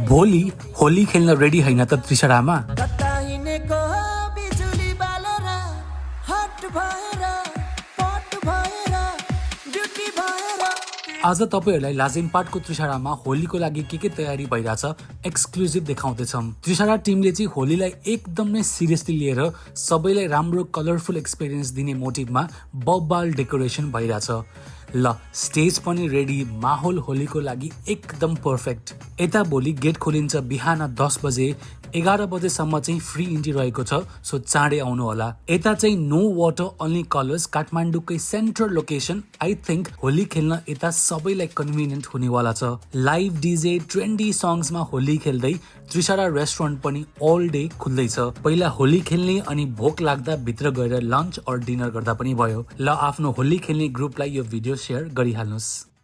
भोलि होली खेल्न रेडी होइन त त्रिशरामा? आज तपाईहरुलाई लाजिमपाटको त्रिशरामा होलीको लागि के तयारी भइराछ एक्सक्लुजिभ देखाउँदैछौं। त्रिशरा टिमले चाहिँ होलीलाई एकदम नै सिरियसली लिएर सबैलाई राम्रो कलरफुल एक्सपिरियन्स दिने मोटिभमा बब्बाल डेकोरेसन भइराछ। ल स्टेज पनि रेडी, माहौल होलीको लागि एकदम पर्फेक्ट। यता भोलि गेट खोलिन्छ बिहान 10 बजे, 11 बजेसम्म चाहिँ फ्री इन्ट्री रहेको छ, सो चाँडै आउनु होला। यता चाहिँ नो वाटर ओन्ली कलर्स, काठमाडौँकै central location. I think Holi खेल्न यता सबैलाई कन्भिनियन्ट हुनेवाला छ। लाइभ डीजे ट्रेन्डी सङ्ग्समा होली खेल्दै त्रिशरा रेस्टुरेन्ट पनि ऑल डे खुल्दैछ। पहिला होली खेल्ने अनि भोक लाग्दा भित्र गएर लन्च और डिनर गर्दा पनि भयो। ल आफ्नो होली खेल्ने ग्रुपलाई यो भिडियो शेयर गरिहाल्नुस्।